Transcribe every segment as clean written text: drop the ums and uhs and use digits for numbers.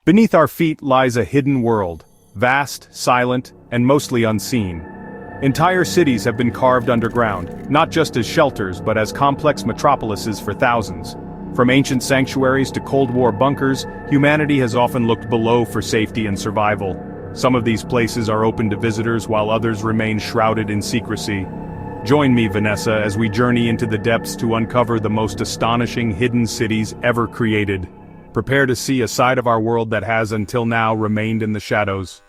Beneath our feet lies a hidden world, vast, silent, and mostly unseen. Entire cities have been carved underground, not just as shelters but as complex metropolises for thousands. From ancient sanctuaries to Cold War bunkers, humanity has often looked below for safety and survival. Some of these places are open to visitors while others remain shrouded in secrecy. Join me, Vanessa, as we journey into the depths to uncover the most astonishing hidden cities ever created. Prepare to see a side of our world that has until now remained in the shadows.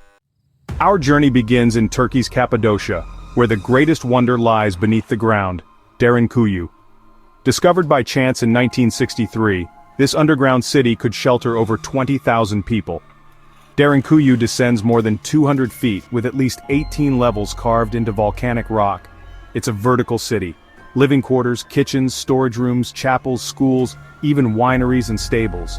Our journey begins in Turkey's Cappadocia, where the greatest wonder lies beneath the ground, Derinkuyu. Discovered by chance in 1963, this underground city could shelter over 20,000 people. Derinkuyu descends more than 200 feet with at least 18 levels carved into volcanic rock. It's a vertical city. Living quarters, kitchens, storage rooms, chapels, schools, even wineries and stables.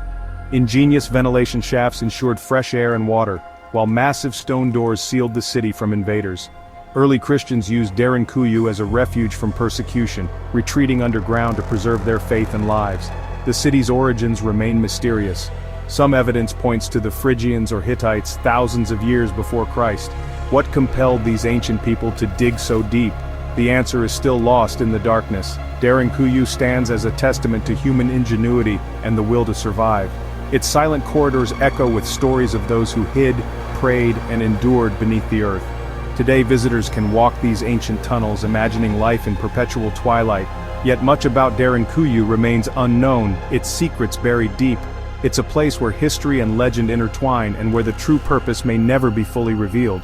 Ingenious ventilation shafts ensured fresh air and water, while massive stone doors sealed the city from invaders. Early Christians used Derinkuyu as a refuge from persecution, retreating underground to preserve their faith and lives. The city's origins remain mysterious. Some evidence points to the Phrygians or Hittites thousands of years before Christ. What compelled these ancient people to dig so deep? The answer is still lost in the darkness. Derinkuyu stands as a testament to human ingenuity and the will to survive. Its silent corridors echo with stories of those who hid, prayed, and endured beneath the earth. Today visitors can walk these ancient tunnels imagining life in perpetual twilight, yet much about Derinkuyu remains unknown, its secrets buried deep. It's a place where history and legend intertwine and where the true purpose may never be fully revealed.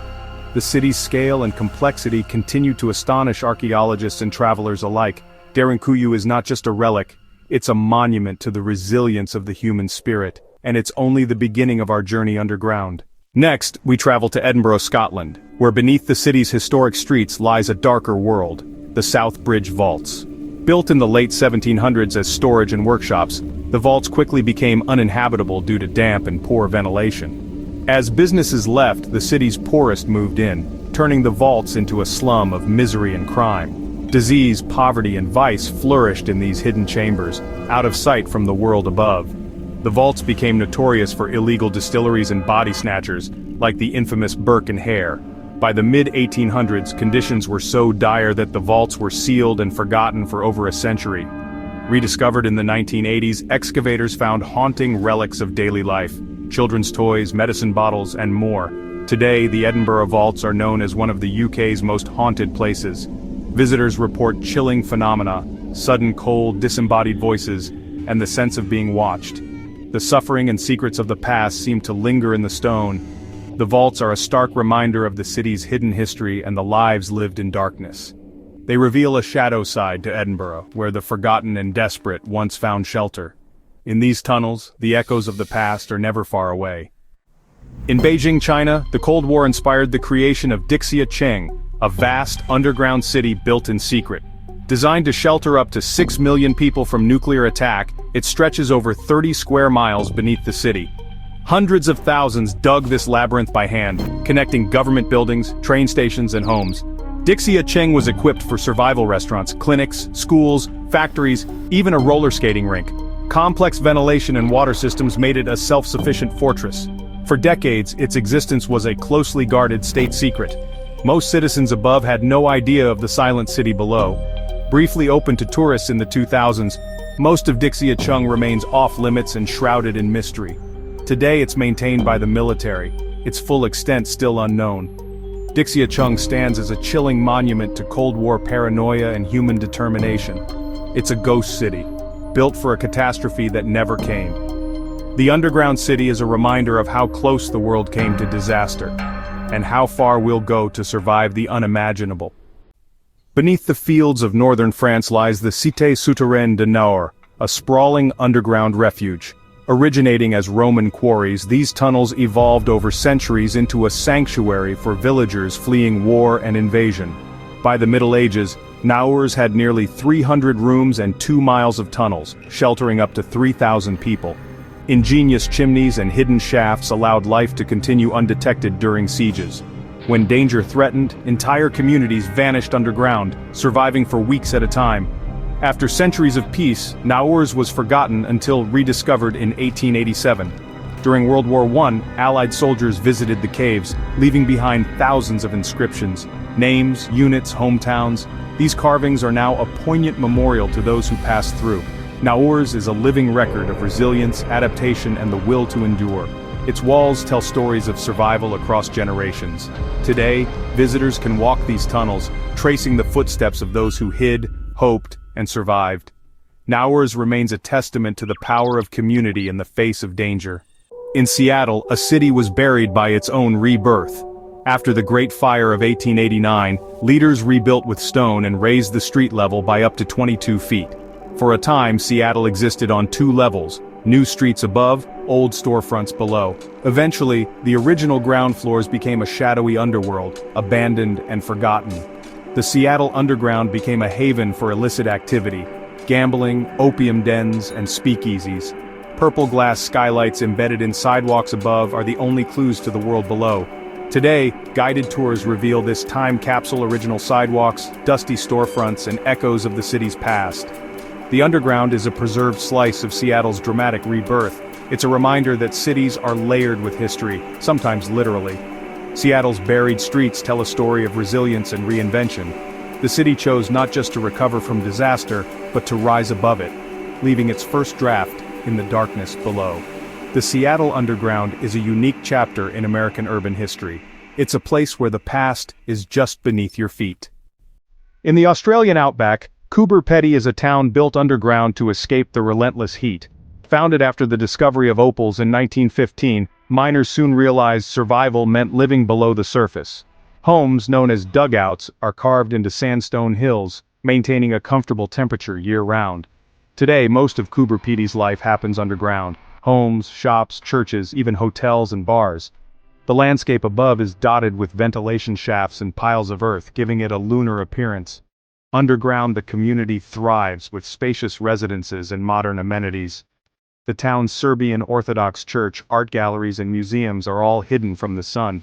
The city's scale and complexity continue to astonish archaeologists and travelers alike. Derinkuyu is not just a relic, it's a monument to the resilience of the human spirit, and it's only the beginning of our journey underground. Next, we travel to Edinburgh, Scotland, where beneath the city's historic streets lies a darker world, the South Bridge Vaults. Built in the late 1700s as storage and workshops, the vaults quickly became uninhabitable due to damp and poor ventilation. As businesses left, the city's poorest moved in, turning the vaults into a slum of misery and crime. Disease, poverty, and vice flourished in these hidden chambers, out of sight from the world above. The vaults became notorious for illegal distilleries and body snatchers, like the infamous Burke and Hare. By the mid-1800s, conditions were so dire that the vaults were sealed and forgotten for over a century. Rediscovered in the 1980s, excavators found haunting relics of daily life. Children's toys, medicine bottles, and more. Today, the Edinburgh Vaults are known as one of the UK's most haunted places. Visitors report chilling phenomena, sudden cold, disembodied voices, and the sense of being watched. The suffering and secrets of the past seem to linger in the stone. The vaults are a stark reminder of the city's hidden history and the lives lived in darkness. They reveal a shadow side to Edinburgh, where the forgotten and desperate once found shelter. In these tunnels, the echoes of the past are never far away. In Beijing, China, the Cold War inspired the creation of Derinkuyu, a vast, underground city built in secret. Designed to shelter up to 6 million people from nuclear attack, it stretches over 30 square miles beneath the city. Hundreds of thousands dug this labyrinth by hand, connecting government buildings, train stations, and homes. Derinkuyu was equipped for survival restaurants, clinics, schools, factories, even a roller skating rink. Complex ventilation and water systems made it a self-sufficient fortress. For decades, its existence was a closely guarded state secret. Most citizens above had no idea of the silent city below. Briefly open to tourists in the 2000s, most of Derinkuyu remains off-limits and shrouded in mystery. Today it's maintained by the military, its full extent still unknown. Derinkuyu stands as a chilling monument to Cold War paranoia and human determination. It's a ghost city, built for a catastrophe that never came. The underground city is a reminder of how close the world came to disaster, and how far we'll go to survive the unimaginable. Beneath the fields of northern France lies the Cité Souterraine de Noir, a sprawling underground refuge. Originating as Roman quarries, these tunnels evolved over centuries into a sanctuary for villagers fleeing war and invasion. By the Middle Ages, Naurs had nearly 300 rooms and 2 miles of tunnels, sheltering up to 3,000 people. Ingenious chimneys and hidden shafts allowed life to continue undetected during sieges. When danger threatened, entire communities vanished underground, surviving for weeks at a time. After centuries of peace, Naurs was forgotten until rediscovered in 1887. During World War I, Allied soldiers visited the caves, leaving behind thousands of inscriptions, names, units, hometowns. These carvings are now a poignant memorial to those who passed through. Naurs is a living record of resilience, adaptation, and the will to endure. Its walls tell stories of survival across generations. Today, visitors can walk these tunnels, tracing the footsteps of those who hid, hoped, and survived. Naurs remains a testament to the power of community in the face of danger. In Seattle, a city was buried by its own rebirth. After the Great Fire of 1889, leaders rebuilt with stone and raised the street level by up to 22 feet. For a time, Seattle existed on two levels, new streets above, old storefronts below. Eventually, the original ground floors became a shadowy underworld, abandoned and forgotten. The Seattle Underground became a haven for illicit activity, gambling, opium dens, and speakeasies. Purple glass skylights embedded in sidewalks above are the only clues to the world below. Today, guided tours reveal this time capsule: original sidewalks, dusty storefronts, and echoes of the city's past. The underground is a preserved slice of Seattle's dramatic rebirth. It's a reminder that cities are layered with history, sometimes literally. Seattle's buried streets tell a story of resilience and reinvention. The city chose not just to recover from disaster, but to rise above it, leaving its first draft in the darkness below. The Seattle Underground is a unique chapter in American urban history. It's a place where the past is just beneath your feet. In the Australian outback, Coober Pedy is a town built underground to escape the relentless heat. Founded after the discovery of opals in 1915, miners soon realized survival meant living below the surface. Homes, known as dugouts, are carved into sandstone hills, maintaining a comfortable temperature year-round. Today, most of Coober Pedy's life happens underground. Homes, shops, churches, even hotels and bars. The landscape above is dotted with ventilation shafts and piles of earth, giving it a lunar appearance. Underground, the community thrives with spacious residences and modern amenities. The town's Serbian Orthodox church, art galleries, and museums are all hidden from the sun.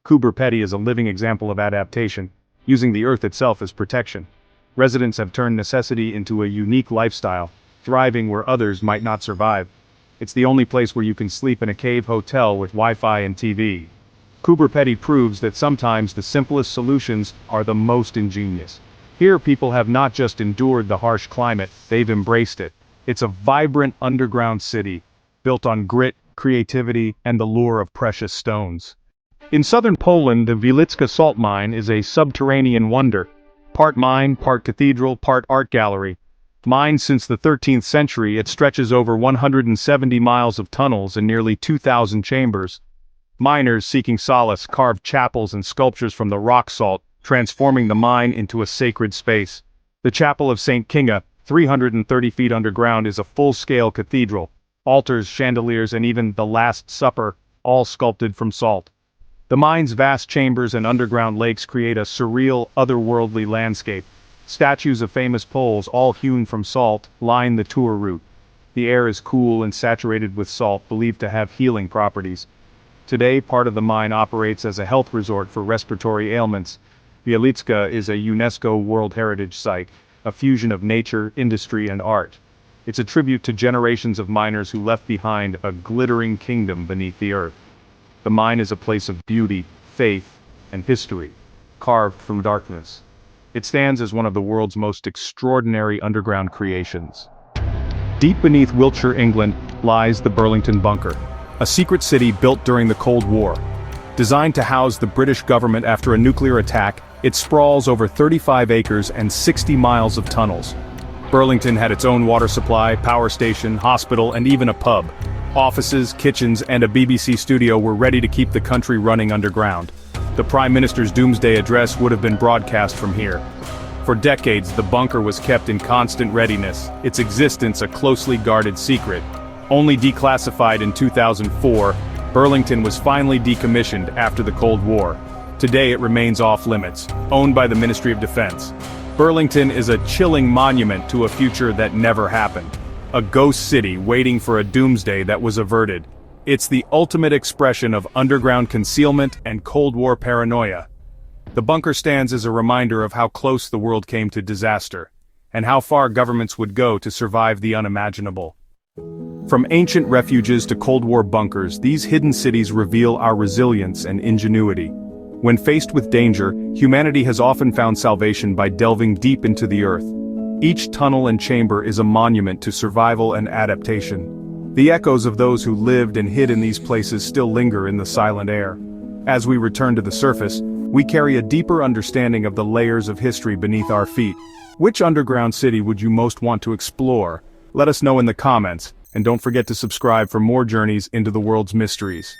Coober Pedy is a living example of adaptation, using the earth itself as protection. Residents have turned necessity into a unique lifestyle, thriving where others might not survive. It's the only place where you can sleep in a cave hotel with Wi-Fi and TV. Coober Pedy proves that sometimes the simplest solutions are the most ingenious. Here, people have not just endured the harsh climate, they've embraced it. It's a vibrant underground city, built on grit, creativity, and the lure of precious stones. In southern Poland, the Wilicka salt mine is a subterranean wonder. Part mine, part cathedral, part art gallery. Mined since the 13th century, it stretches over 170 miles of tunnels and nearly 2,000 chambers. Miners seeking solace carved chapels and sculptures from the rock salt, transforming the mine into a sacred space. The Chapel of St. Kinga, 330 feet underground, is a full-scale cathedral. Altars, chandeliers, and even the Last Supper, all sculpted from salt. The mine's vast chambers and underground lakes create a surreal, otherworldly landscape. Statues of famous Poles, all hewn from salt, line the tour route. The air is cool and saturated with salt, believed to have healing properties. Today, part of the mine operates as a health resort for respiratory ailments. Wilicka is a UNESCO World Heritage Site, a fusion of nature, industry, and art. It's a tribute to generations of miners who left behind a glittering kingdom beneath the earth. The mine is a place of beauty, faith, and history, carved from darkness. It stands as one of the world's most extraordinary underground creations. Deep beneath Wiltshire, England, lies the Burlington Bunker, a secret city built during the Cold War. Designed to house the British government after a nuclear attack, it sprawls over 35 acres and 60 miles of tunnels. Burlington had its own water supply, power station, hospital, and even a pub. Offices, kitchens, and a BBC studio were ready to keep the country running underground. The Prime Minister's Doomsday Address would have been broadcast from here. For decades, the bunker was kept in constant readiness, its existence a closely guarded secret. Only declassified in 2004, Burlington was finally decommissioned after the Cold War. Today it remains off-limits, owned by the Ministry of Defense. Burlington is a chilling monument to a future that never happened. A ghost city waiting for a doomsday that was averted. It's the ultimate expression of underground concealment and Cold War paranoia. The bunker stands as a reminder of how close the world came to disaster, and how far governments would go to survive the unimaginable. From ancient refuges to Cold War bunkers, these hidden cities reveal our resilience and ingenuity. When faced with danger, humanity has often found salvation by delving deep into the earth. Each tunnel and chamber is a monument to survival and adaptation. The echoes of those who lived and hid in these places still linger in the silent air. As we return to the surface, we carry a deeper understanding of the layers of history beneath our feet. Which underground city would you most want to explore? Let us know in the comments, and don't forget to subscribe for more journeys into the world's mysteries.